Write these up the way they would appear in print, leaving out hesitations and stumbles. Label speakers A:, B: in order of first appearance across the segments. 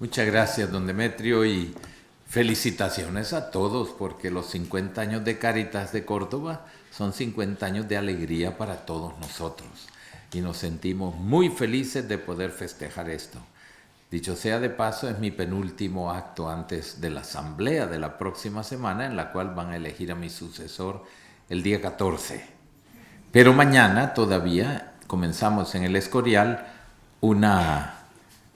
A: Muchas gracias, don Demetrio, y felicitaciones a todos, porque los 50 años de Cáritas de Córdoba son 50 años de alegría para todos nosotros. Y nos sentimos muy felices de poder festejar esto. Dicho sea de paso, es mi penúltimo acto antes de la asamblea de la próxima semana, en la cual van a elegir a mi sucesor el día 14. Pero mañana todavía comenzamos en el Escorial una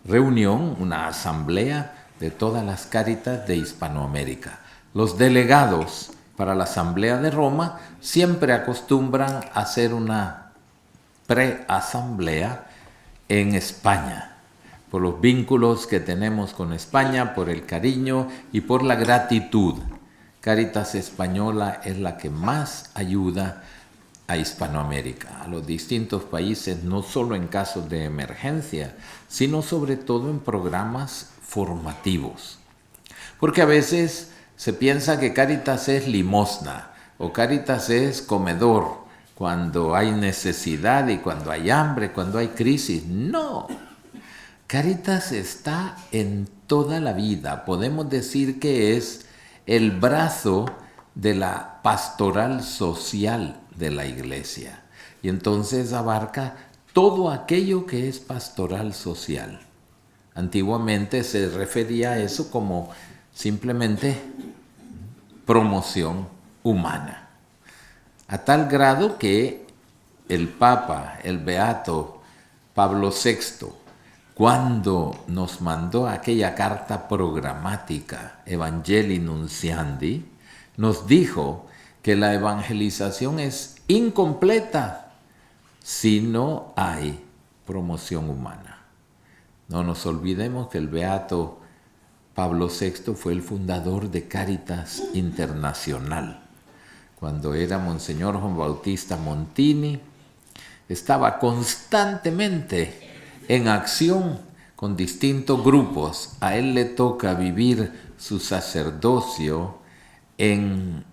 A: reunión, una asamblea de todas las Cáritas de Hispanoamérica. Los delegados para la asamblea de Roma siempre acostumbran a hacer una preasamblea en España, por los vínculos que tenemos con España, por el cariño y por la gratitud. Cáritas Española es la que más ayuda a Hispanoamérica, a los distintos países, no solo en casos de emergencia, sino sobre todo en programas formativos. Porque a veces se piensa que Cáritas es limosna o Cáritas es comedor cuando hay necesidad y cuando hay hambre, cuando hay crisis. No, Cáritas está en toda la vida. Podemos decir que es el brazo de la pastoral social de la iglesia. Y entonces abarca todo aquello que es pastoral social. Antiguamente se refería a eso como simplemente promoción humana. A tal grado que el Papa, el Beato Pablo VI, cuando nos mandó aquella carta programática, Evangelii Nunciandi, nos dijo que la evangelización es incompleta si no hay promoción humana. No nos olvidemos que el Beato Pablo VI fue el fundador de Cáritas Internacional. Cuando era Monseñor Juan Bautista Montini, estaba constantemente en acción con distintos grupos. A él le toca vivir su sacerdocio en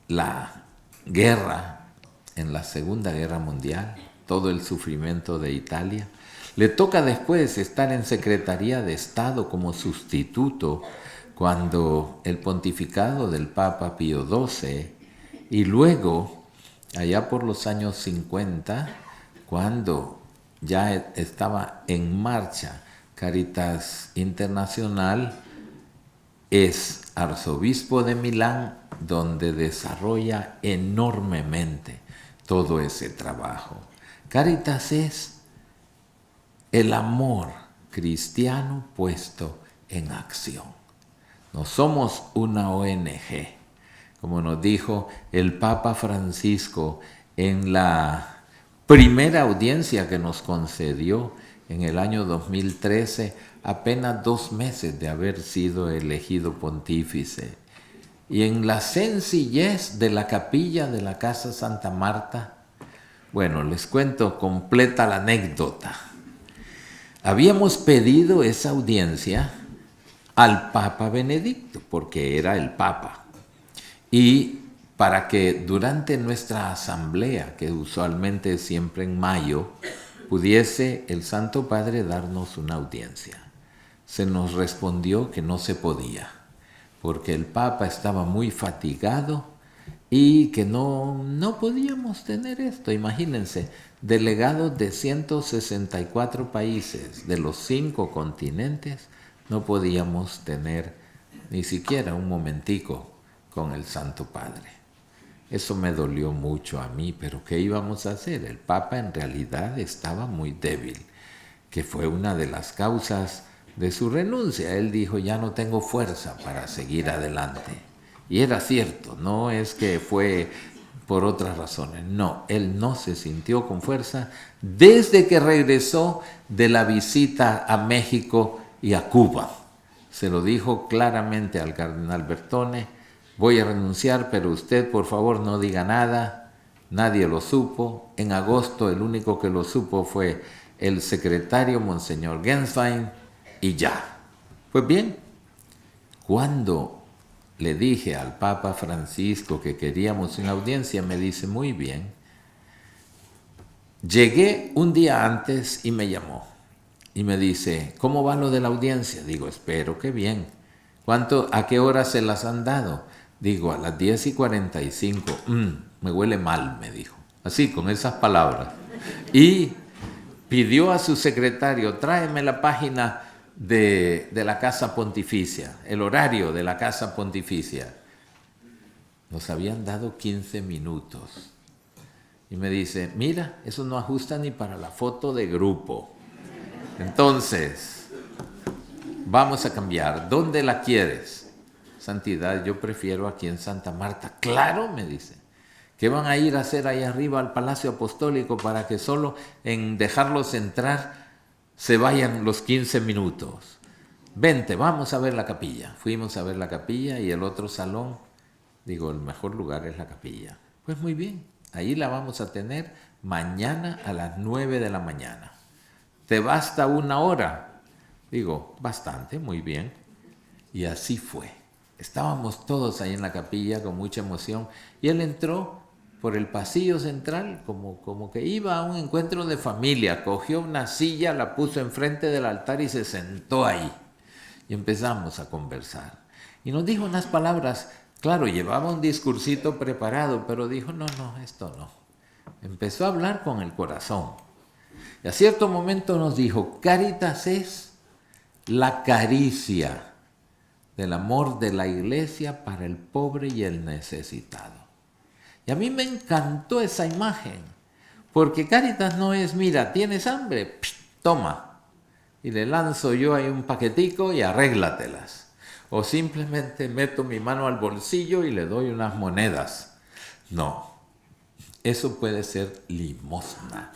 A: la guerra, en la Segunda Guerra Mundial, todo el sufrimiento de Italia. Le toca después estar en Secretaría de Estado como sustituto cuando el pontificado del Papa Pío XII, y luego, allá por los años 50, cuando ya estaba en marcha Cáritas Internacional, es arzobispo de Milán, donde desarrolla enormemente todo ese trabajo. Cáritas es el amor cristiano puesto en acción. No somos una ONG, como nos dijo el Papa Francisco en la primera audiencia que nos concedió en el año 2013, apenas 2 meses de haber sido elegido pontífice. Y en la sencillez de la capilla de la Casa Santa Marta, bueno, les cuento completa la anécdota. Habíamos pedido esa audiencia al Papa Benedicto, porque era el Papa, y para que durante nuestra asamblea, que usualmente es siempre en mayo, pudiese el Santo Padre darnos una audiencia. Se nos respondió que no se podía, porque el Papa estaba muy fatigado y que no podíamos tener esto. Imagínense, delegados de 164 países de los 5 continentes, no podíamos tener ni siquiera un momentico con el Santo Padre. Eso me dolió mucho a mí, pero ¿qué íbamos a hacer? El Papa en realidad estaba muy débil, que fue una de las causas de su renuncia. Él dijo, ya no tengo fuerza para seguir adelante. Y era cierto, no es que fue por otras razones. No, él no se sintió con fuerza desde que regresó de la visita a México y a Cuba. Se lo dijo claramente al cardenal Bertone: voy a renunciar, pero usted por favor no diga nada. Nadie lo supo. En agosto el único que lo supo fue el secretario, Monseñor Genswein, y ya. Pues bien, cuando le dije al Papa Francisco que queríamos una audiencia, me dice, muy bien. Llegué un día antes y me llamó. y me dice, ¿cómo va lo de la audiencia? Digo, espero que bien. ¿A qué hora se las han dado? Digo, a las 10:45. Me huele mal, me dijo. Así, con esas palabras. Y pidió a su secretario, tráeme la página de la Casa Pontificia, el horario de la Casa Pontificia. Nos habían dado 15 minutos. Y me dice, mira, eso no ajusta ni para la foto de grupo. Entonces, vamos a cambiar. ¿Dónde la quieres? Santidad, yo prefiero aquí en Santa Marta. Claro, me dice. ¿Qué van a ir a hacer ahí arriba al Palacio Apostólico para que solo en dejarlos entrar se vayan los 15 minutos? Vente, vamos a ver la capilla. Fuimos a ver la capilla y el otro salón. Digo, el mejor lugar es la capilla. Pues muy bien, ahí la vamos a tener mañana a las 9 de la mañana. ¿Te basta 1 hora? Digo, bastante, muy bien. Y así fue. Estábamos todos ahí en la capilla con mucha emoción y él entró por el pasillo central como que iba a un encuentro de familia. Cogió una silla, la puso enfrente del altar y se sentó ahí. Y empezamos a conversar. Y nos dijo unas palabras. Claro, llevaba un discursito preparado, pero dijo, no, esto no. Empezó a hablar con el corazón. Y a cierto momento nos dijo, Cáritas es la caricia del amor de la iglesia para el pobre y el necesitado. Y a mí me encantó esa imagen, porque Cáritas no es, mira, ¿tienes hambre? Psh, toma. Y le lanzo yo ahí un paquetico y arréglatelas. O simplemente meto mi mano al bolsillo y le doy unas monedas. No, eso puede ser limosna,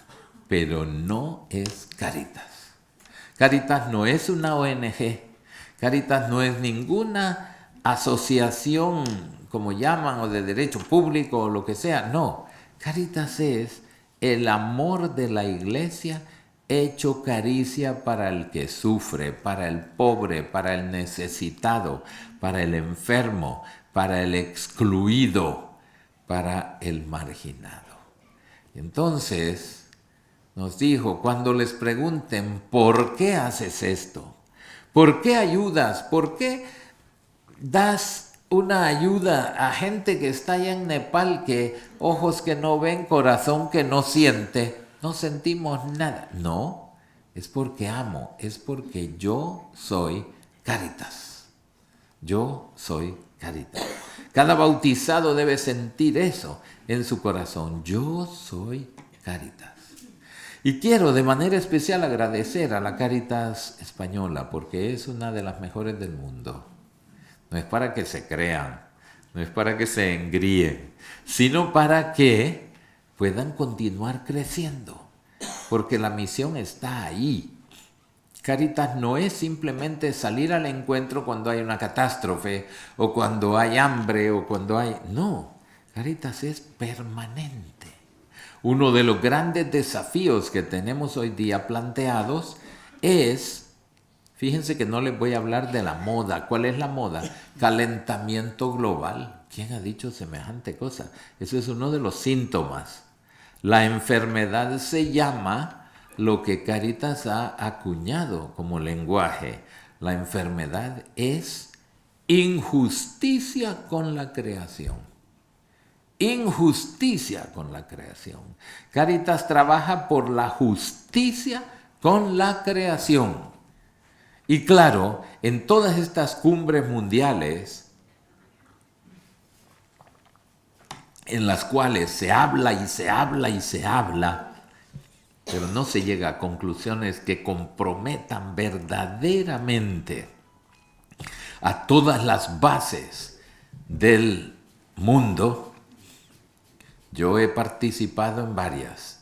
A: pero no es Cáritas. Cáritas no es una ONG, Cáritas no es ninguna asociación, como llaman, o de derecho público o lo que sea. No, Cáritas es el amor de la iglesia hecho caricia para el que sufre, para el pobre, para el necesitado, para el enfermo, para el excluido, para el marginado. Entonces nos dijo, cuando les pregunten, ¿por qué haces esto? ¿Por qué ayudas? ¿Por qué das una ayuda a gente que está allá en Nepal, que ojos que no ven, corazón que no siente? No sentimos nada. No, es porque amo, es porque yo soy Cáritas. Yo soy Cáritas. Cada bautizado debe sentir eso en su corazón. Yo soy Cáritas. Y quiero de manera especial agradecer a la Cáritas española porque es una de las mejores del mundo. No es para que se crean, no es para que se engríen, sino para que puedan continuar creciendo, porque la misión está ahí. Cáritas no es simplemente salir al encuentro cuando hay una catástrofe, o cuando hay hambre, o cuando hay... No, Cáritas es permanente. Uno de los grandes desafíos que tenemos hoy día planteados es, fíjense que no les voy a hablar de la moda. ¿Cuál es la moda? Calentamiento global. ¿Quién ha dicho semejante cosa? Eso es uno de los síntomas. La enfermedad se llama lo que Cáritas ha acuñado como lenguaje. La enfermedad es injusticia con la creación. Injusticia con la creación. Cáritas trabaja por la justicia con la creación. Y claro, en todas estas cumbres mundiales, en las cuales se habla y se habla y se habla, pero no se llega a conclusiones que comprometan verdaderamente a todas las bases del mundo. Yo he participado en varias,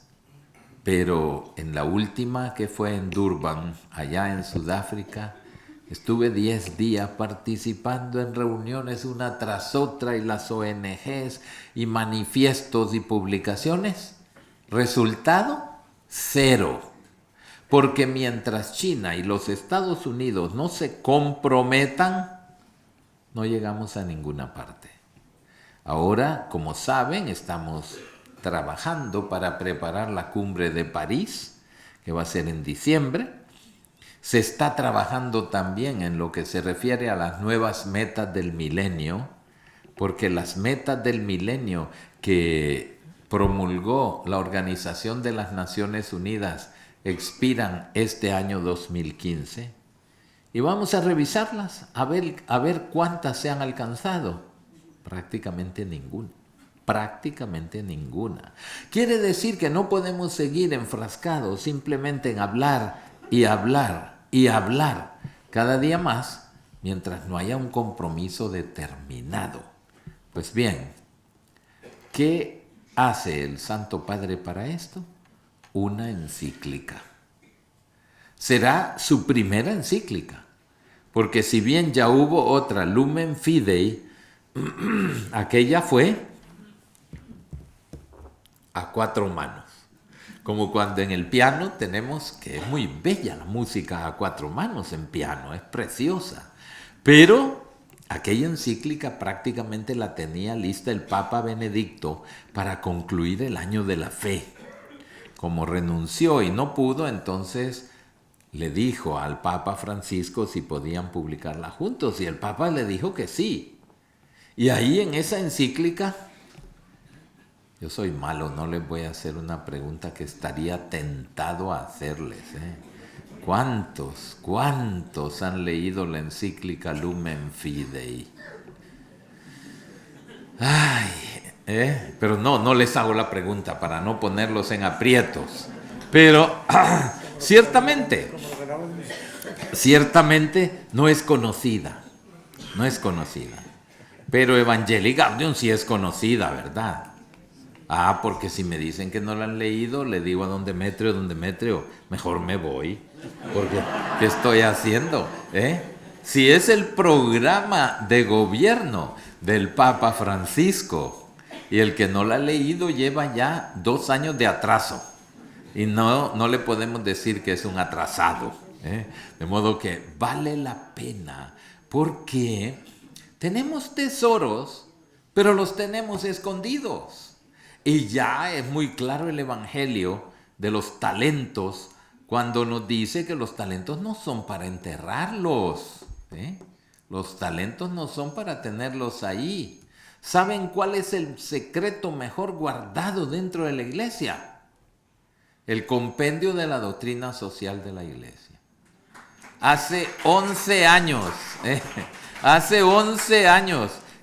A: pero en la última, que fue en Durban, allá en Sudáfrica, estuve 10 días participando en reuniones una tras otra y las ONGs y manifiestos y publicaciones. Resultado, 0. Porque mientras China y los Estados Unidos no se comprometan, no llegamos a ninguna parte. Ahora, como saben, estamos trabajando para preparar la cumbre de París, que va a ser en diciembre. Se está trabajando también en lo que se refiere a las nuevas metas del milenio, porque las metas del milenio que promulgó la Organización de las Naciones Unidas expiran este año 2015 y vamos a revisarlas, a ver cuántas se han alcanzado. Prácticamente ninguna. Prácticamente ninguna. Quiere decir que no podemos seguir enfrascados simplemente en hablar y hablar y hablar cada día más mientras no haya un compromiso determinado. Pues bien, ¿qué hace el Santo Padre para esto? Una encíclica. Será su primera encíclica, porque si bien ya hubo otra, Lumen Fidei, aquella fue a 4 manos. Como cuando en el piano tenemos, que es muy bella la música a 4 manos en piano, es preciosa. Pero aquella encíclica prácticamente la tenía lista el Papa Benedicto para concluir el año de la fe. Como renunció y no pudo, entonces le dijo al Papa Francisco si podían publicarla juntos, y el Papa le dijo que sí. Y ahí en esa encíclica, yo soy malo, no les voy a hacer una pregunta que estaría tentado a hacerles, ¿Cuántos han leído la encíclica Lumen Fidei? Pero no les hago la pregunta para no ponerlos en aprietos. Pero ciertamente no es conocida. Pero Evangelii Gaudium sí es conocida, ¿verdad? Porque si me dicen que no la han leído, le digo a don Demetrio, mejor me voy, porque ¿qué estoy haciendo? Si es el programa de gobierno del Papa Francisco, y el que no la ha leído lleva ya 2 años de atraso, y no le podemos decir que es un atrasado, de modo que vale la pena, porque tenemos tesoros, pero los tenemos escondidos. Y ya es muy claro el Evangelio de los talentos cuando nos dice que los talentos no son para enterrarlos. Los talentos no son para tenerlos ahí. ¿Saben cuál es el secreto mejor guardado dentro de la iglesia? El compendio de la doctrina social de la iglesia. Hace 11 años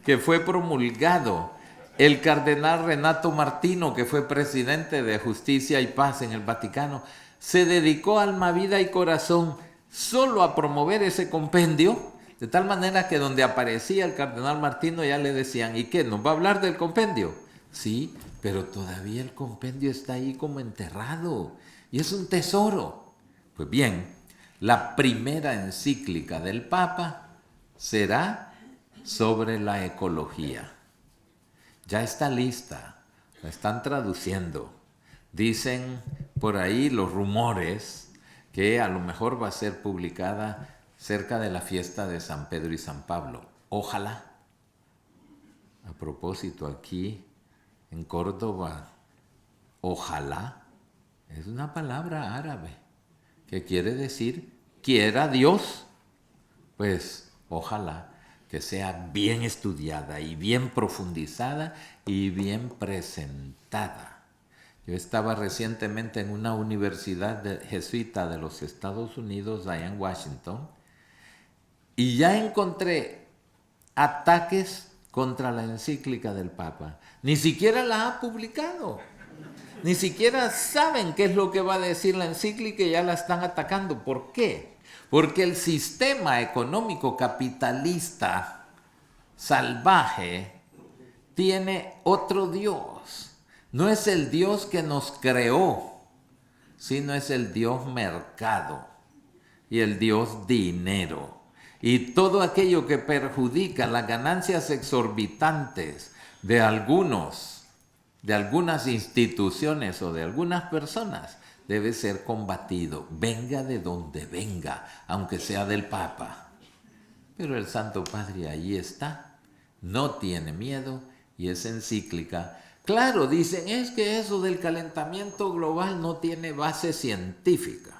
A: que fue promulgado. El cardenal Renato Martino, que fue presidente de Justicia y Paz en el Vaticano, se dedicó alma, vida y corazón solo a promover ese compendio, de tal manera que donde aparecía el cardenal Martino ya le decían, ¿y qué? ¿Nos va a hablar del compendio? Sí, pero todavía el compendio está ahí como enterrado y es un tesoro. Pues bien, la primera encíclica del Papa será sobre la ecología. Ya está lista, la están traduciendo. Dicen por ahí los rumores que a lo mejor va a ser publicada cerca de la fiesta de San Pedro y San Pablo. Ojalá. A propósito, aquí en Córdoba, ojalá es una palabra árabe que quiere decir quiera Dios. Pues ojalá que sea bien estudiada y bien profundizada y bien presentada. Yo estaba recientemente en una universidad jesuita de los Estados Unidos, allá en Washington, y ya encontré ataques contra la encíclica del Papa. Ni siquiera la ha publicado. Ni siquiera saben qué es lo que va a decir la encíclica y ya la están atacando. ¿Por qué? Porque el sistema económico capitalista salvaje tiene otro Dios. No es el Dios que nos creó, sino es el Dios mercado y el Dios dinero. Y todo aquello que perjudica las ganancias exorbitantes de algunas instituciones o de algunas personas, debe ser combatido, venga de donde venga, aunque sea del Papa. Pero el Santo Padre ahí está, no tiene miedo y es encíclica. Claro, dicen, es que eso del calentamiento global no tiene base científica.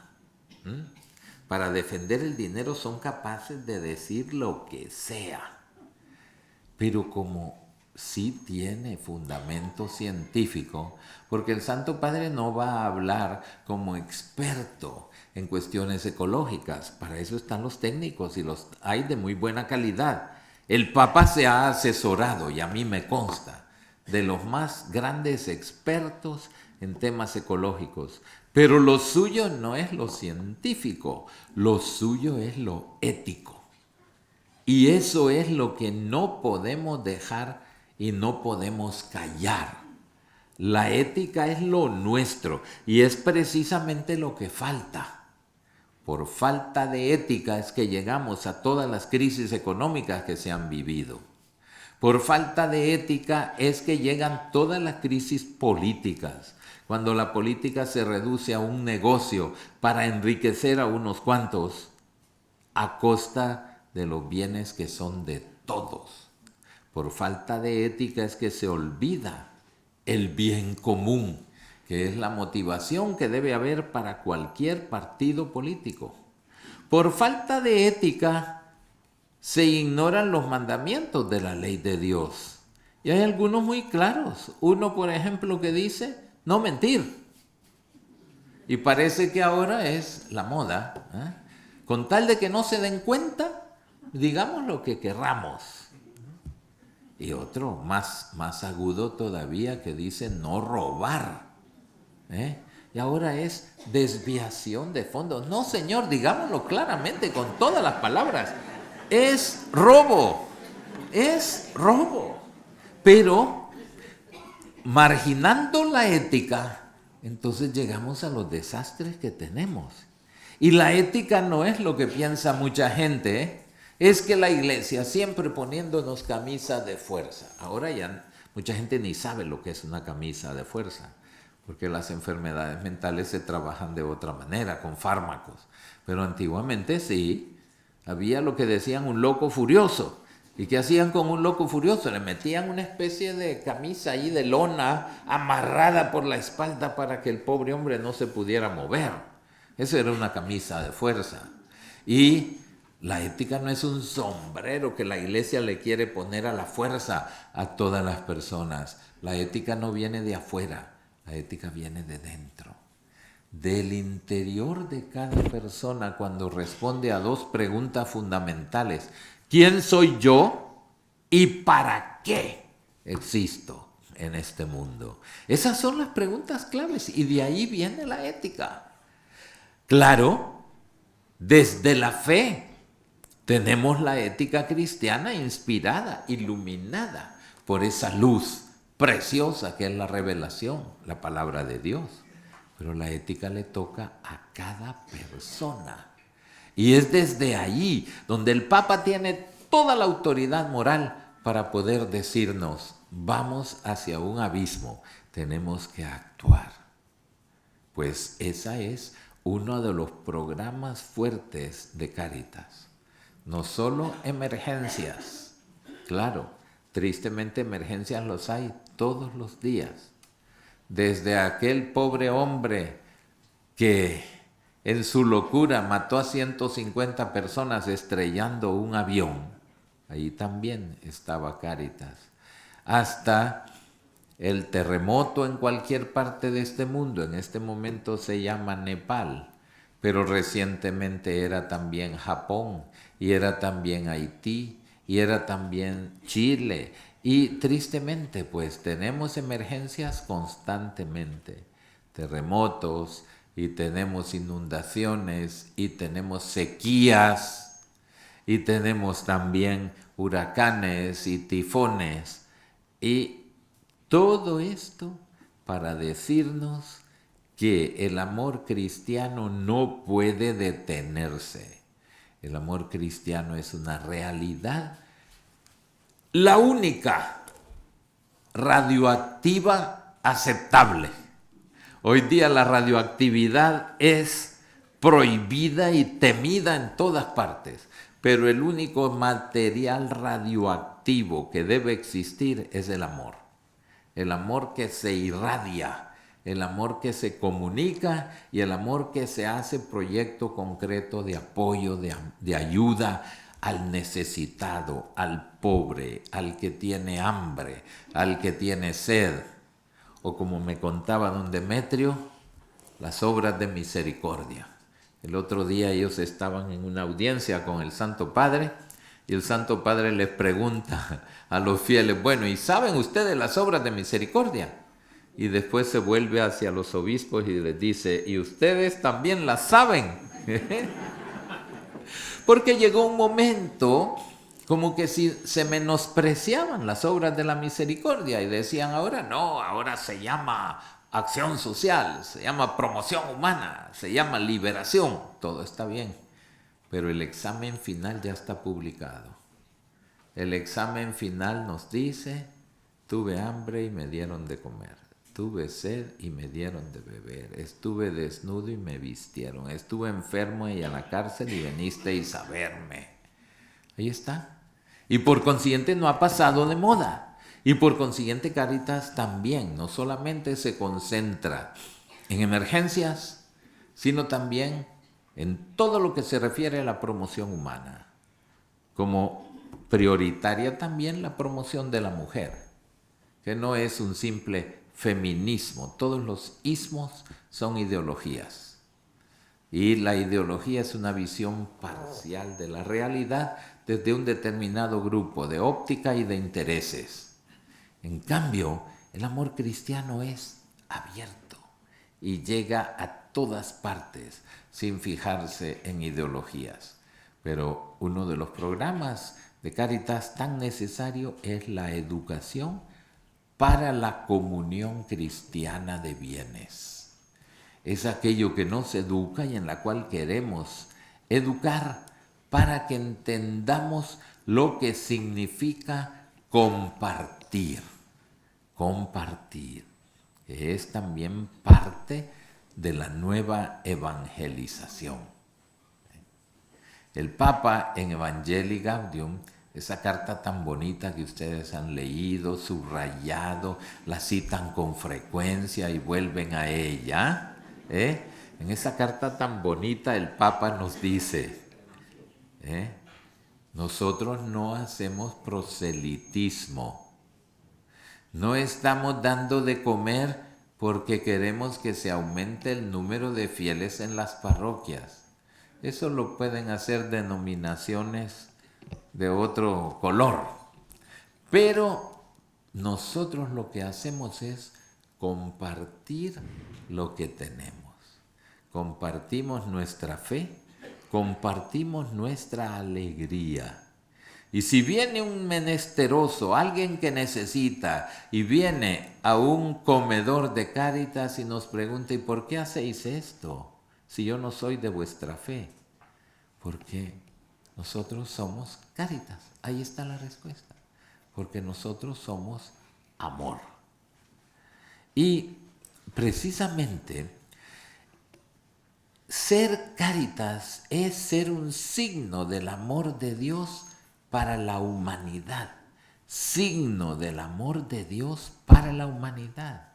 A: para defender el dinero son capaces de decir lo que sea. Pero como sí tiene fundamento científico, porque el Santo Padre no va a hablar como experto en cuestiones ecológicas. Para eso están los técnicos y los hay de muy buena calidad. El Papa se ha asesorado, y a mí me consta, de los más grandes expertos en temas ecológicos. Pero lo suyo no es lo científico, lo suyo es lo ético. Y eso es lo que no podemos dejar y no podemos callar. La ética es lo nuestro y es precisamente lo que falta. Por falta de ética es que llegamos a todas las crisis económicas que se han vivido. Por falta de ética es que llegan todas las crisis políticas, cuando la política se reduce a un negocio para enriquecer a unos cuantos a costa de los bienes que son de todos. Por falta de ética es que se olvida el bien común, que es la motivación que debe haber para cualquier partido político. Por falta de ética se ignoran los mandamientos de la ley de Dios. Y hay algunos muy claros. Uno, por ejemplo, que dice no mentir. Y parece que ahora es la moda, ¿eh? Con tal de que no se den cuenta, digamos lo que querramos. Y otro más agudo todavía que dice no robar, ¿eh? Y ahora es desviación de fondos. No, señor, digámoslo claramente con todas las palabras. Es robo, es robo. Pero marginando la ética, entonces llegamos a los desastres que tenemos. Y la ética no es lo que piensa mucha gente, ¿eh? Es que la iglesia siempre poniéndonos camisa de fuerza. Ahora ya mucha gente ni sabe lo que es una camisa de fuerza, porque las enfermedades mentales se trabajan de otra manera, con fármacos. Pero antiguamente sí, había lo que decían un loco furioso. ¿Y qué hacían con un loco furioso? Le metían una especie de camisa ahí de lona amarrada por la espalda para que el pobre hombre no se pudiera mover. Eso era una camisa de fuerza. Y la ética no es un sombrero que la iglesia le quiere poner a la fuerza a todas las personas. La ética no viene de afuera, la ética viene de dentro. Del interior de cada persona cuando responde a dos preguntas fundamentales. ¿Quién soy yo y para qué existo en este mundo? Esas son las preguntas claves y de ahí viene la ética. Claro, desde la fe tenemos la ética cristiana inspirada, iluminada por esa luz preciosa que es la revelación, la palabra de Dios. Pero la ética le toca a cada persona. Y es desde ahí donde el Papa tiene toda la autoridad moral para poder decirnos, vamos hacia un abismo, tenemos que actuar. Pues esa es uno de los programas fuertes de Cáritas. No solo emergencias, claro, tristemente emergencias los hay todos los días. Desde aquel pobre hombre que en su locura mató a 150 personas estrellando un avión, ahí también estaba Cáritas, hasta el terremoto en cualquier parte de este mundo, en este momento se llama Nepal, pero recientemente era también Japón, y era también Haití, y era también Chile, y tristemente pues tenemos emergencias constantemente, terremotos, y tenemos inundaciones, y tenemos sequías, y tenemos también huracanes y tifones, y todo esto para decirnos que el amor cristiano no puede detenerse. El amor cristiano es una realidad, la única radioactiva aceptable. Hoy día la radioactividad es prohibida y temida en todas partes, pero el único material radioactivo que debe existir es el amor. El amor que se irradia, el amor que se comunica y el amor que se hace proyecto concreto de apoyo, de ayuda al necesitado, al pobre, al que tiene hambre, al que tiene sed. O como me contaba don Demetrio, las obras de misericordia. El otro día ellos estaban en una audiencia con el Santo Padre y el Santo Padre les pregunta a los fieles, bueno, ¿y saben ustedes las obras de misericordia? Y después se vuelve hacia los obispos y les dice, ¿y ustedes también las saben? Porque llegó un momento como que si se menospreciaban las obras de la misericordia y decían ahora no, ahora se llama acción social, se llama promoción humana, se llama liberación, todo está bien, pero el examen final ya está publicado. El examen final nos dice, tuve hambre y me dieron de comer, tuve sed y me dieron de beber, estuve desnudo y me vistieron, estuve enfermo y a la cárcel y vinisteis a verme. Ahí está. Y por consiguiente no ha pasado de moda. Y por consiguiente Cáritas también no solamente se concentra en emergencias, sino también en todo lo que se refiere a la promoción humana. Como prioritaria también la promoción de la mujer, que no es un simple feminismo. Todos los ismos son ideologías. Y la ideología es una visión parcial de la realidad desde un determinado grupo de óptica y de intereses. En cambio, el amor cristiano es abierto y llega a todas partes sin fijarse en ideologías. Pero uno de los programas de Cáritas tan necesario es la educación para la comunión cristiana de bienes. Es aquello que nos educa y en la cual queremos educar para que entendamos lo que significa compartir. Compartir, que es también parte de la nueva evangelización. El Papa en Evangelii Gaudium, esa carta tan bonita que ustedes han leído, subrayado, la citan con frecuencia y vuelven a ella, en esa carta tan bonita el Papa nos dice, nosotros no hacemos proselitismo, no estamos dando de comer porque queremos que se aumente el número de fieles en las parroquias. Eso lo pueden hacer denominaciones de otro color. Pero nosotros lo que hacemos es compartir lo que tenemos. Compartimos nuestra fe, compartimos nuestra alegría. Y si viene un menesteroso, alguien que necesita, y viene a un comedor de Cáritas y nos pregunta, ¿y por qué hacéis esto si yo no soy de vuestra fe? Porque nosotros somos Cáritas. Ahí está la respuesta. Porque nosotros somos amor. Y precisamente ser Cáritas es ser un signo del amor de Dios para la humanidad. Signo del amor de Dios para la humanidad.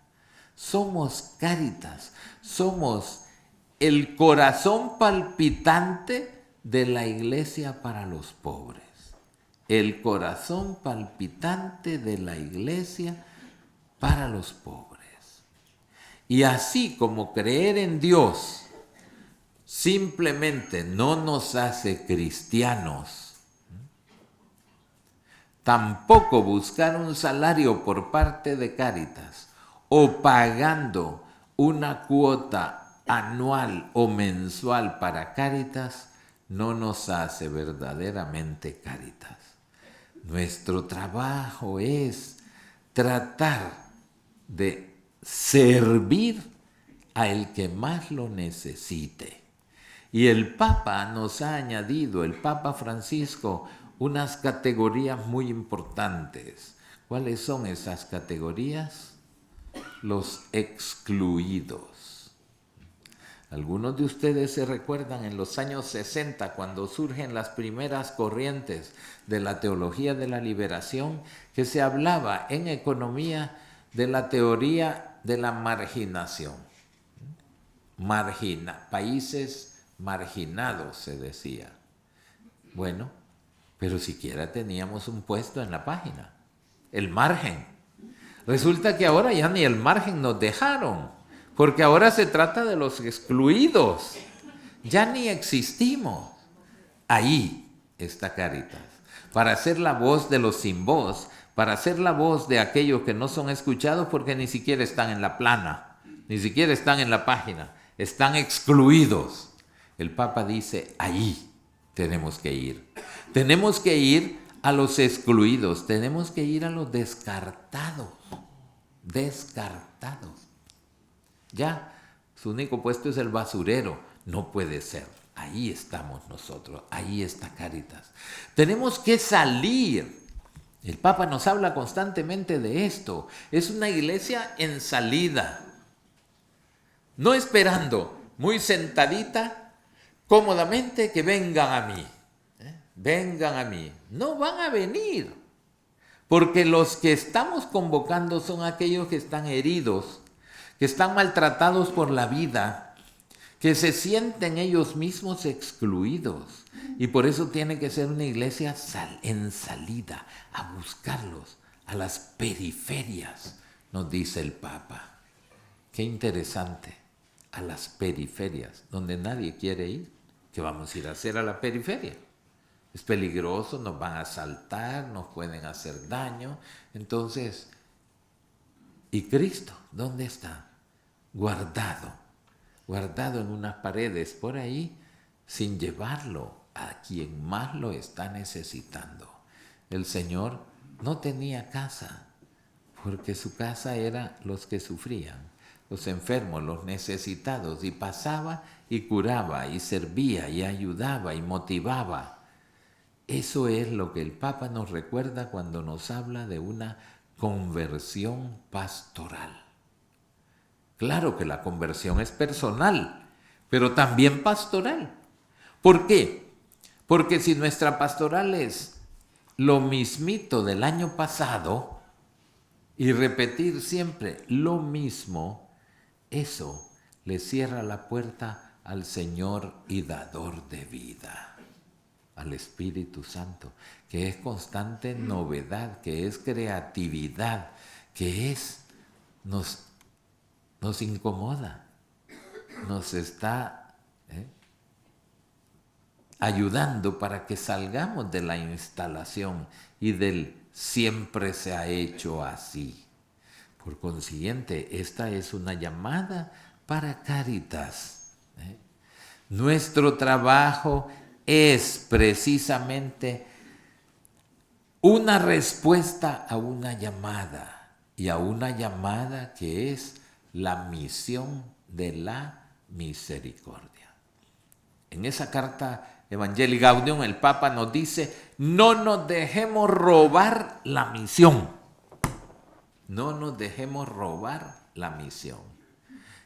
A: Somos Cáritas, somos el corazón palpitante de la iglesia para los pobres. El corazón palpitante de la iglesia para los pobres. Y así como creer en Dios simplemente no nos hace cristianos, tampoco buscar un salario por parte de Cáritas o pagando una cuota anual o mensual para Cáritas no nos hace verdaderamente Cáritas. Nuestro trabajo es tratar de servir al que más lo necesite. Y el Papa nos ha añadido, el Papa Francisco, unas categorías muy importantes. ¿Cuáles son esas categorías? Los excluidos. Algunos de ustedes se recuerdan en los años 60, cuando surgen las primeras corrientes de la teología de la liberación, que se hablaba en economía de la teoría de la marginación. Países marginados, se decía. Bueno, pero siquiera teníamos un puesto en la página, el margen. Resulta que ahora ya ni el margen nos dejaron, porque ahora se trata de los excluidos. Ya ni existimos. Ahí está Cáritas, para ser la voz de los sin voz, para ser la voz de aquellos que no son escuchados porque ni siquiera están en la plana, ni siquiera están en la página, están excluidos. El Papa dice, ahí tenemos que ir. Tenemos que ir a los excluidos, tenemos que ir a los descartados. Descartados. Ya, su único puesto es el basurero. No puede ser. Ahí estamos nosotros, ahí está Cáritas. Tenemos que salir. El Papa nos habla constantemente de esto. Es una iglesia en salida. No esperando, muy sentadita, cómodamente, que vengan a mí. Vengan a mí. No van a venir. Porque los que estamos convocando son aquellos que están heridos, que están maltratados por la vida, que se sienten ellos mismos excluidos. Y por eso tiene que ser una iglesia en salida, a buscarlos, a las periferias, nos dice el Papa. Qué interesante, a las periferias, donde nadie quiere ir. ¿Qué vamos a ir a hacer a la periferia? Es peligroso, nos van a asaltar, nos pueden hacer daño. Entonces, ¿y Cristo dónde está? Guardado en unas paredes por ahí, sin llevarlo a quien más lo está necesitando. El Señor no tenía casa, porque su casa era los que sufrían, los enfermos, los necesitados, y pasaba y curaba, y servía, y ayudaba, y motivaba. Eso es lo que el Papa nos recuerda cuando nos habla de una conversión pastoral. Claro que la conversión es personal, pero también pastoral. ¿Por qué? Porque si nuestra pastoral es lo mismito del año pasado y repetir siempre lo mismo, eso le cierra la puerta al Señor y dador de vida, al Espíritu Santo, que es constante novedad, que es creatividad, que nos incomoda, nos está ayudando para que salgamos de la instalación y del siempre se ha hecho así. Por consiguiente, esta es una llamada para Cáritas. Nuestro trabajo es precisamente una respuesta a una llamada, y a una llamada que es la misión de la misericordia. En esa carta Evangelii Gaudium el Papa nos dice, no nos dejemos robar la misión. No nos dejemos robar la misión.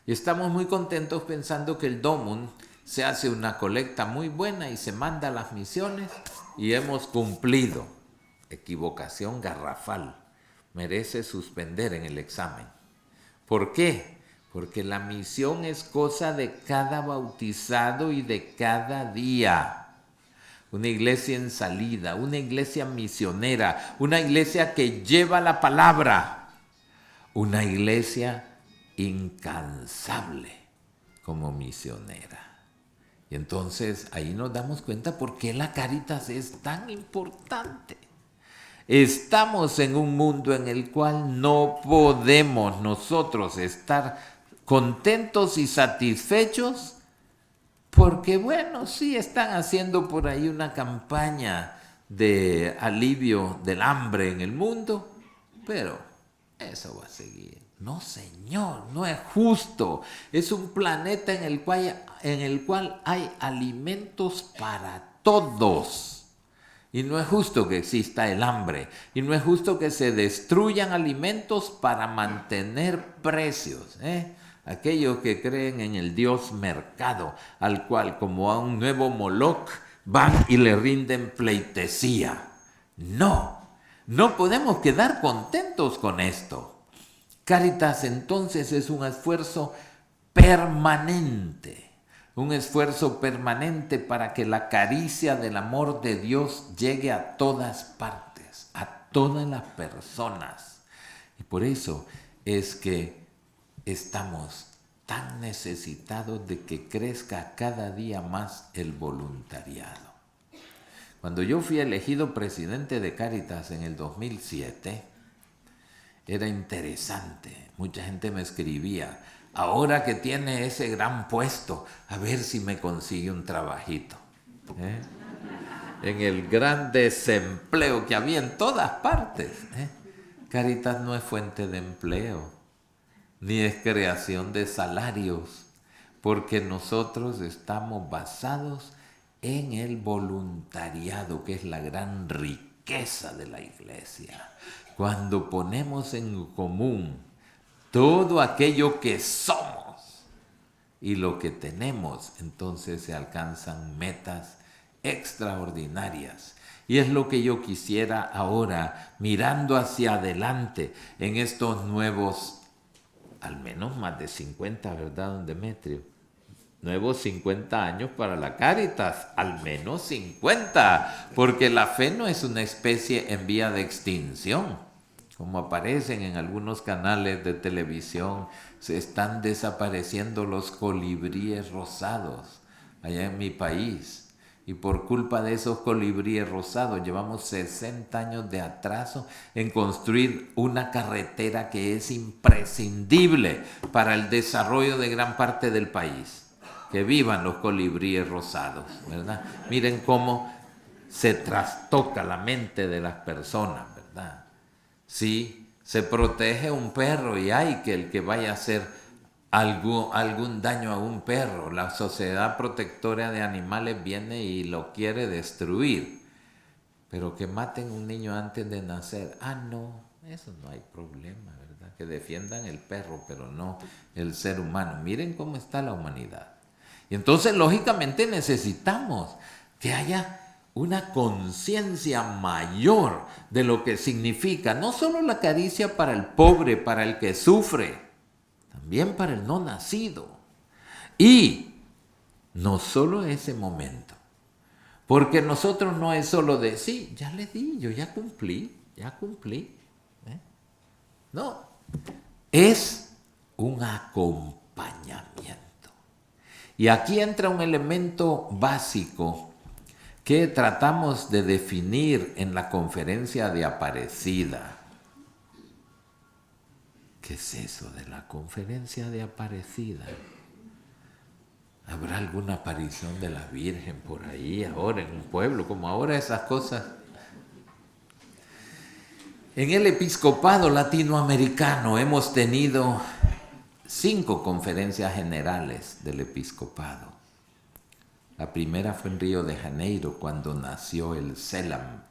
A: Y estamos muy contentos pensando que el Domum se hace una colecta muy buena y se manda a las misiones y hemos cumplido. Equivocación garrafal. Merece suspender en el examen. ¿Por qué? Porque la misión es cosa de cada bautizado y de cada día. Una iglesia en salida, una iglesia misionera, una iglesia que lleva la palabra, una iglesia incansable como misionera. Y entonces ahí nos damos cuenta por qué la Cáritas es tan importante. Estamos en un mundo en el cual no podemos nosotros estar contentos y satisfechos porque, bueno, sí están haciendo por ahí una campaña de alivio del hambre en el mundo, pero eso va a seguir. No, señor, no es justo. Es un planeta en el cual hay alimentos para todos. Y no es justo que exista el hambre. Y no es justo que se destruyan alimentos para mantener precios. Aquellos que creen en el Dios mercado, al cual como a un nuevo Moloch van y le rinden pleitesía. No podemos quedar contentos con esto. Cáritas entonces es un esfuerzo permanente. Un esfuerzo permanente para que la caricia del amor de Dios llegue a todas partes, a todas las personas. Y por eso es que estamos tan necesitados de que crezca cada día más el voluntariado. Cuando yo fui elegido presidente de Cáritas en el 2007, era interesante. Mucha gente me escribía: ahora que tiene ese gran puesto, a ver si me consigue un trabajito. En el gran desempleo que había en todas partes. Cáritas no es fuente de empleo, ni es creación de salarios, porque nosotros estamos basados en el voluntariado, que es la gran riqueza de la iglesia. Cuando ponemos en común todo aquello que somos y lo que tenemos, entonces se alcanzan metas extraordinarias. Y es lo que yo quisiera ahora, mirando hacia adelante en estos nuevos, al menos más de 50, ¿verdad, don Demetrio? Nuevos 50 años para la Cáritas, al menos 50, porque la fe no es una especie en vía de extinción. Como aparecen en algunos canales de televisión, se están desapareciendo los colibríes rosados allá en mi país. Y por culpa de esos colibríes rosados llevamos 60 años de atraso en construir una carretera que es imprescindible para el desarrollo de gran parte del país. Que vivan los colibríes rosados, ¿verdad? Miren cómo se trastoca la mente de las personas, ¿verdad? Sí, se protege un perro y hay que el que vaya a hacer algún daño a un perro. La Sociedad Protectora de Animales viene y lo quiere destruir. Pero que maten un niño antes de nacer, no, eso no hay problema, ¿verdad? Que defiendan el perro, pero no el ser humano. Miren cómo está la humanidad. Y entonces, lógicamente, necesitamos que haya una conciencia mayor de lo que significa no solo la caricia para el pobre, para el que sufre, también para el no nacido. Y no solo ese momento, porque nosotros no es solo de, sí, ya le di, yo ya cumplí. No, es un acompañamiento. Y aquí entra un elemento básico que tratamos de definir en la conferencia de Aparecida. ¿Qué es eso de la conferencia de Aparecida? ¿Habrá alguna aparición de la Virgen por ahí ahora en un pueblo? Como ahora esas cosas. En el episcopado latinoamericano hemos tenido 5 conferencias generales del episcopado. La primera fue en Río de Janeiro, cuando nació el CELAM,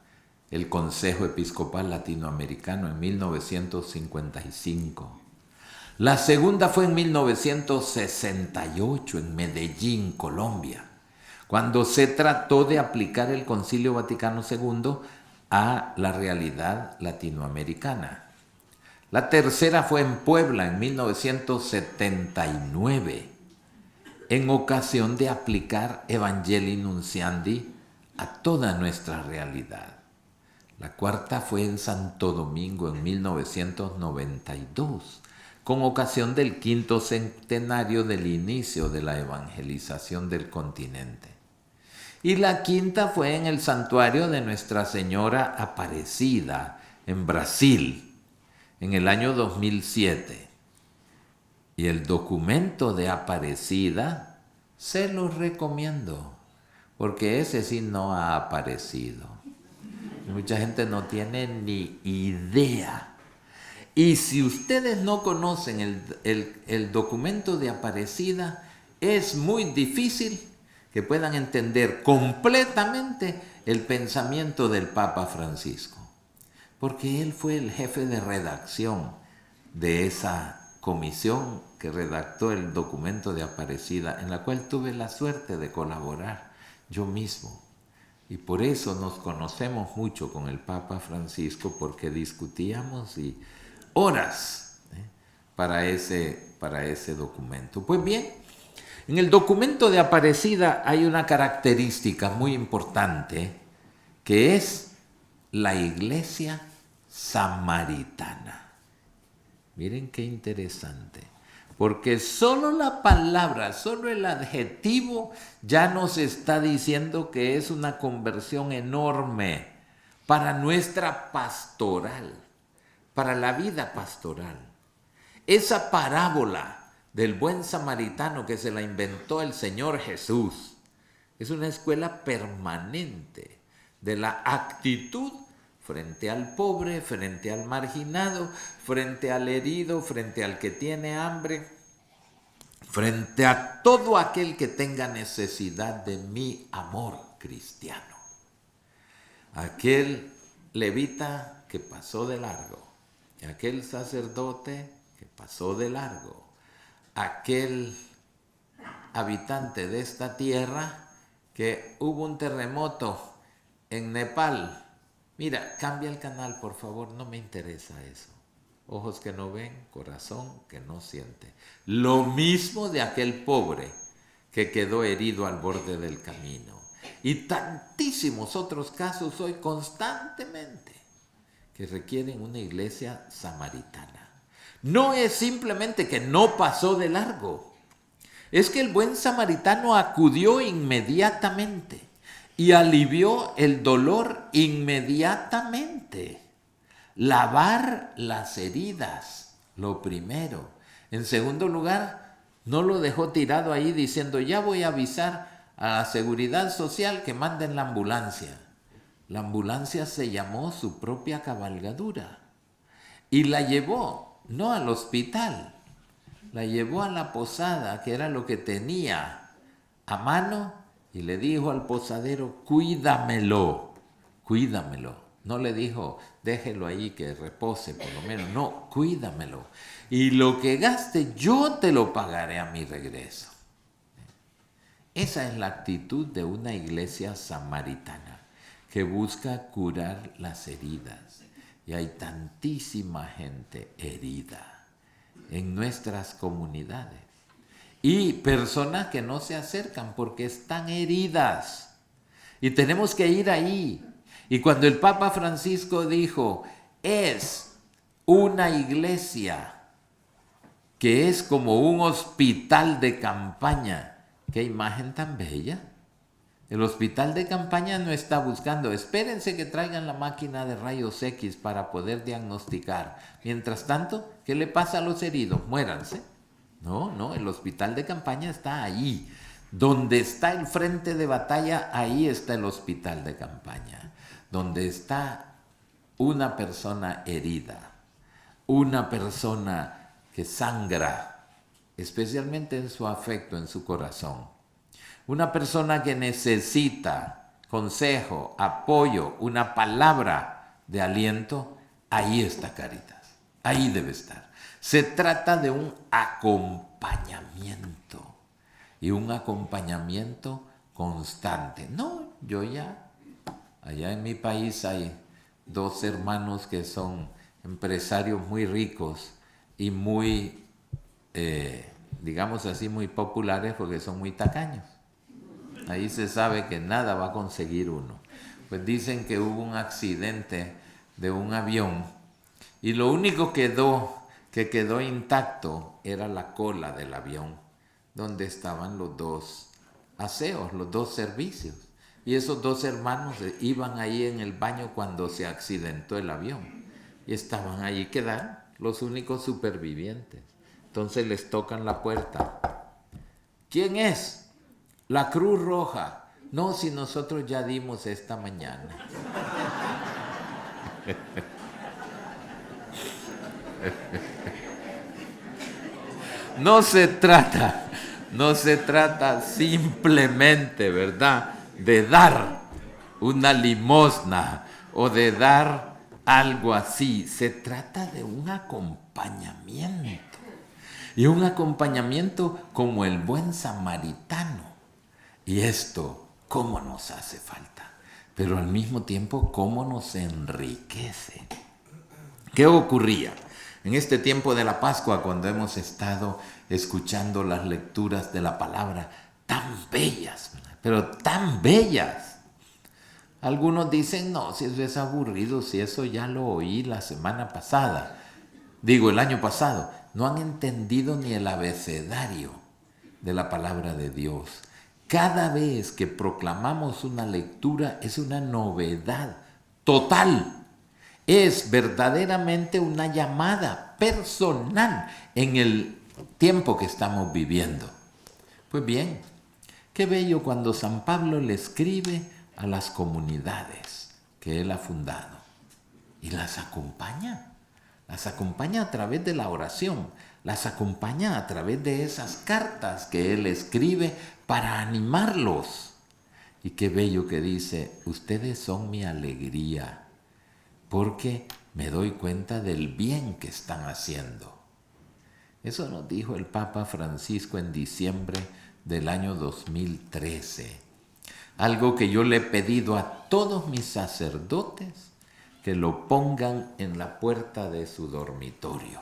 A: el Consejo Episcopal Latinoamericano, en 1955. La segunda fue en 1968, en Medellín, Colombia, cuando se trató de aplicar el Concilio Vaticano II a la realidad latinoamericana. La tercera fue en Puebla, en 1979, en ocasión de aplicar Evangelii Nunciandi a toda nuestra realidad. La cuarta fue en Santo Domingo, en 1992, con ocasión del 5º centenario del inicio de la evangelización del continente. Y la quinta fue en el santuario de Nuestra Señora Aparecida, en Brasil, en el año 2007. Y el documento de Aparecida se lo recomiendo, porque ese sí no ha aparecido. Mucha gente no tiene ni idea. Y si ustedes no conocen el documento de Aparecida, es muy difícil que puedan entender completamente el pensamiento del Papa Francisco, porque él fue el jefe de redacción de esa comisión que redactó el documento de Aparecida, en la cual tuve la suerte de colaborar yo mismo. Y por eso nos conocemos mucho con el Papa Francisco, porque discutíamos y horas para ese documento. Pues bien, en el documento de Aparecida hay una característica muy importante que es la iglesia samaritana. Miren qué interesante, porque solo la palabra, solo el adjetivo ya nos está diciendo que es una conversión enorme para nuestra pastoral, para la vida pastoral. Esa parábola del buen samaritano que se la inventó el Señor Jesús es una escuela permanente de la actitud frente al pobre, frente al marginado, frente al herido, frente al que tiene hambre, frente a todo aquel que tenga necesidad de mi amor cristiano. Aquel levita que pasó de largo, aquel sacerdote que pasó de largo, aquel habitante de esta tierra que hubo un terremoto en Nepal. Mira, cambia el canal, por favor, no me interesa eso. Ojos que no ven, corazón que no siente. Lo mismo de aquel pobre que quedó herido al borde del camino. Y tantísimos otros casos hoy constantemente que requieren una iglesia samaritana. No es simplemente que no pasó de largo. Es que el buen samaritano acudió inmediatamente y alivió el dolor inmediatamente. Lavar las heridas, lo primero. En segundo lugar, no lo dejó tirado ahí diciendo, ya voy a avisar a la seguridad social que manden la ambulancia. La ambulancia se llamó su propia cabalgadura y la llevó, no al hospital, la llevó a la posada, que era lo que tenía a mano, y le dijo al posadero, cuídamelo, cuídamelo. No le dijo, déjelo ahí que repose por lo menos. No, cuídamelo. Y lo que gaste yo te lo pagaré a mi regreso. Esa es la actitud de una iglesia samaritana que busca curar las heridas. Y hay tantísima gente herida en nuestras comunidades. Y personas que no se acercan porque están heridas. Y tenemos que ir ahí. Y cuando el Papa Francisco dijo, es una iglesia que es como un hospital de campaña. ¡Qué imagen tan bella! El hospital de campaña no está buscando, espérense que traigan la máquina de rayos X para poder diagnosticar. Mientras tanto, ¿qué le pasa a los heridos? Muéranse. No, el hospital de campaña está ahí. Donde está el frente de batalla, ahí está el hospital de campaña. Donde está una persona herida, una persona que sangra, especialmente en su afecto, en su corazón. Una persona que necesita consejo, apoyo, una palabra de aliento, ahí está Cáritas, ahí debe estar. Se trata de un acompañamiento y un acompañamiento constante. No, allá en mi país hay 2 hermanos que son empresarios muy ricos y muy, digamos así, muy populares porque son muy tacaños. Ahí se sabe que nada va a conseguir uno. Pues dicen que hubo un accidente de un avión y lo único que quedó intacto era la cola del avión, donde estaban los 2 aseos, los 2 servicios. Y esos 2 hermanos iban ahí en el baño cuando se accidentó el avión. Y estaban ahí, quedaron los únicos supervivientes. Entonces les tocan la puerta. ¿Quién es? La Cruz Roja. No, si nosotros ya dimos esta mañana. No se trata simplemente, ¿verdad?, de dar una limosna o de dar algo así. Se trata de un acompañamiento. Y un acompañamiento como el buen samaritano. Y esto, ¿cómo nos hace falta? Pero al mismo tiempo, ¿cómo nos enriquece? ¿Qué ocurría? En este tiempo de la Pascua, cuando hemos estado escuchando las lecturas de la palabra, tan bellas, ¿verdad? Pero tan bellas. Algunos dicen, no, si eso es aburrido, si eso ya lo oí la semana pasada. Digo, el año pasado. No han entendido ni el abecedario de la palabra de Dios. Cada vez que proclamamos una lectura es una novedad total. Es verdaderamente una llamada personal en el tiempo que estamos viviendo. Pues bien, qué bello cuando San Pablo le escribe a las comunidades que él ha fundado y las acompaña. Las acompaña a través de la oración, las acompaña a través de esas cartas que él escribe para animarlos. Y qué bello que dice, ustedes son mi alegría, porque me doy cuenta del bien que están haciendo. Eso nos dijo el Papa Francisco en diciembre del año 2013. Algo que yo le he pedido a todos mis sacerdotes, que lo pongan en la puerta de su dormitorio.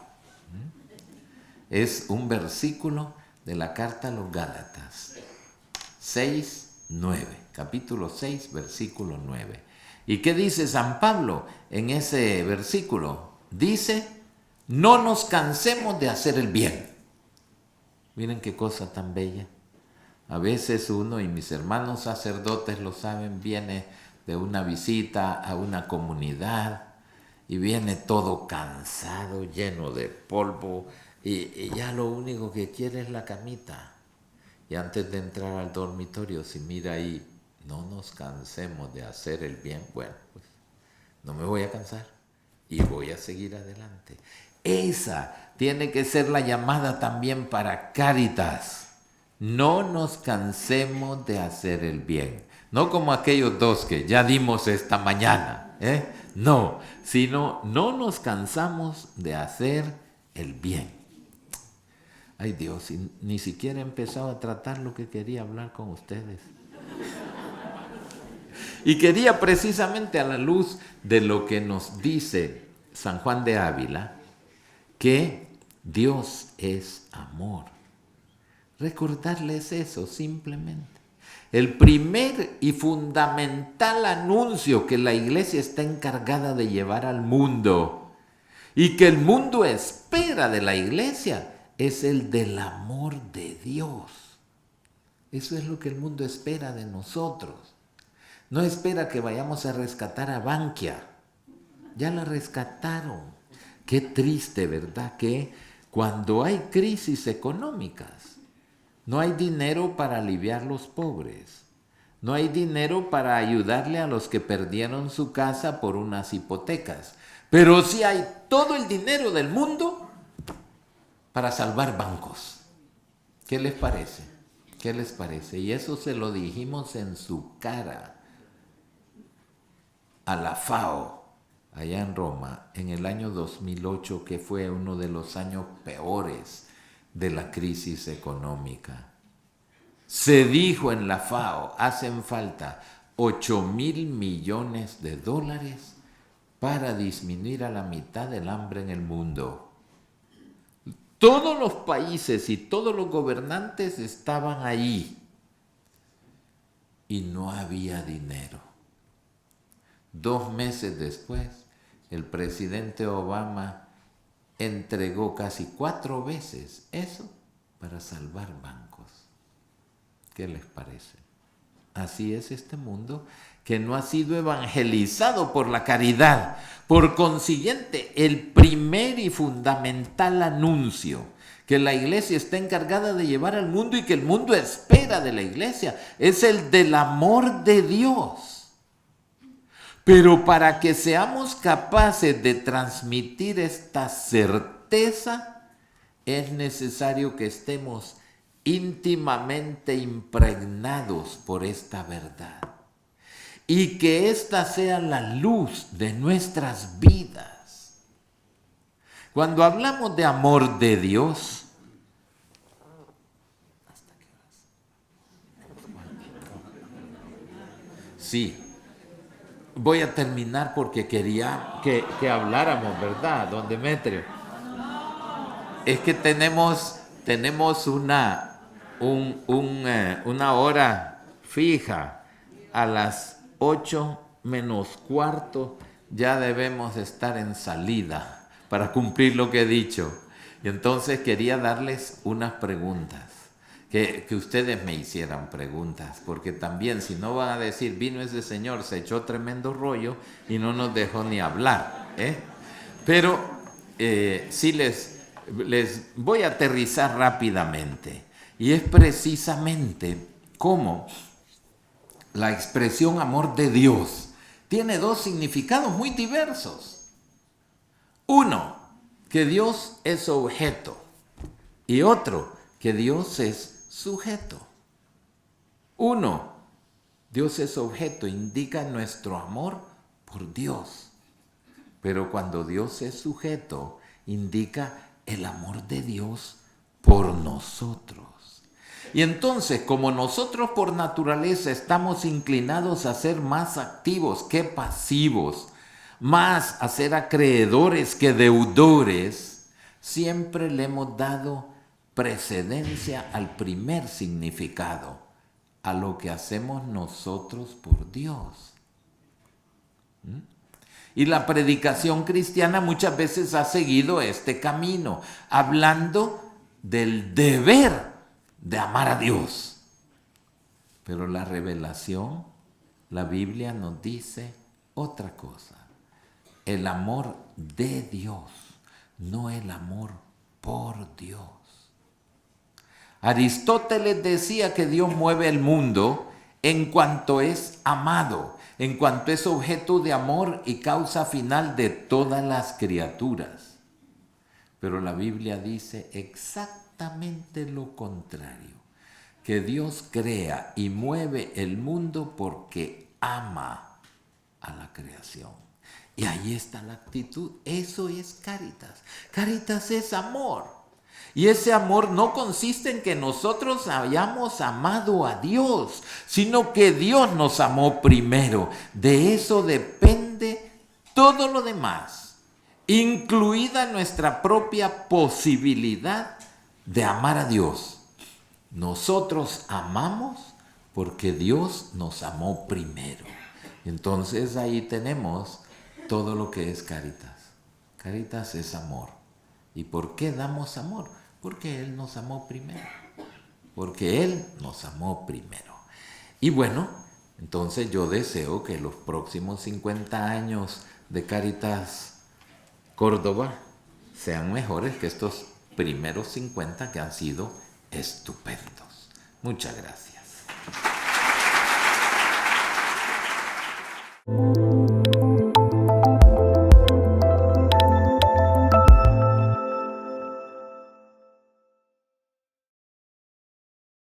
A: Es un versículo de la carta a los Gálatas, 6:9, capítulo 6, versículo 9. ¿Y qué dice San Pablo en ese versículo? Dice, no nos cansemos de hacer el bien. Miren qué cosa tan bella. A veces uno, y mis hermanos sacerdotes lo saben, viene de una visita a una comunidad y viene todo cansado, lleno de polvo, y ya lo único que quiere es la camita. Y antes de entrar al dormitorio, si mira ahí, no nos cansemos de hacer el bien, bueno, pues no me voy a cansar y voy a seguir adelante. Esa tiene que ser la llamada también para Cáritas. No nos cansemos de hacer el bien. No como aquellos dos que ya dimos esta mañana, no, sino no nos cansamos de hacer el bien. Ay Dios, ni siquiera he empezado a tratar lo que quería hablar con ustedes. Y quería precisamente a la luz de lo que nos dice San Juan de Ávila, que Dios es amor. Recordarles eso simplemente. El primer y fundamental anuncio que la iglesia está encargada de llevar al mundo y que el mundo espera de la iglesia es el del amor de Dios. Eso es lo que el mundo espera de nosotros. No espera que vayamos a rescatar a Bankia. Ya la rescataron. Qué triste, ¿verdad? Que cuando hay crisis económicas, no hay dinero para aliviar a los pobres. No hay dinero para ayudarle a los que perdieron su casa por unas hipotecas. Pero sí hay todo el dinero del mundo para salvar bancos. ¿Qué les parece? ¿Qué les parece? Y eso se lo dijimos en su cara a la FAO, allá en Roma, en el año 2008, que fue uno de los años peores de la crisis económica. Se dijo en la FAO, hacen falta 8,000 millones de dólares para disminuir a la mitad el hambre en el mundo. Todos los países y todos los gobernantes estaban ahí y no había dinero. 2 meses después, el presidente Obama entregó casi 4 veces eso para salvar bancos. ¿Qué les parece? Así es este mundo que no ha sido evangelizado por la caridad. Por consiguiente, el primer y fundamental anuncio que la iglesia está encargada de llevar al mundo y que el mundo espera de la iglesia es el del amor de Dios. Pero para que seamos capaces de transmitir esta certeza, es necesario que estemos íntimamente impregnados por esta verdad y que ésta sea la luz de nuestras vidas. Cuando hablamos de amor de Dios, sí, voy a terminar porque quería que habláramos, ¿verdad, don Demetrio? es que tenemos una hora fija. A las 8 menos cuarto ya debemos estar en salida para cumplir lo que he dicho. Y entonces quería darles unas preguntas, que ustedes me hicieran preguntas, porque también si no van a decir, vino ese señor, se echó tremendo rollo y no nos dejó ni hablar, ¿eh? Pero sí les voy a aterrizar rápidamente. Y es precisamente cómo la expresión amor de Dios tiene dos significados muy diversos. Uno, que Dios es objeto, y otro, que Dios es sujeto. Uno, Dios es objeto, indica nuestro amor por Dios. Pero cuando Dios es sujeto, indica el amor de Dios por nosotros. Y entonces, como nosotros por naturaleza estamos inclinados a ser más activos que pasivos, más a ser acreedores que deudores, siempre le hemos dado precedencia al primer significado, a lo que hacemos nosotros por Dios. Y la predicación cristiana muchas veces ha seguido este camino, hablando del deber de amar a Dios. Pero la revelación, la Biblia nos dice otra cosa. El amor de Dios, no el amor por Dios. Aristóteles decía que Dios mueve el mundo en cuanto es amado, en cuanto es objeto de amor y causa final de todas las criaturas. Pero la Biblia dice exactamente lo contrario, que Dios crea y mueve el mundo porque ama a la creación. Y ahí está la actitud, eso es Cáritas. Cáritas es amor. Y ese amor no consiste en que nosotros hayamos amado a Dios, sino que Dios nos amó primero. De eso depende todo lo demás, incluida nuestra propia posibilidad de amar a Dios. Nosotros amamos porque Dios nos amó primero. Entonces ahí tenemos todo lo que es Cáritas. Cáritas es amor. ¿Y por qué damos amor? Porque Él nos amó primero. Porque Él nos amó primero. Y bueno, entonces yo deseo que los próximos 50 años de Cáritas Córdoba sean mejores que estos primeros 50 que han sido estupendos. Muchas gracias.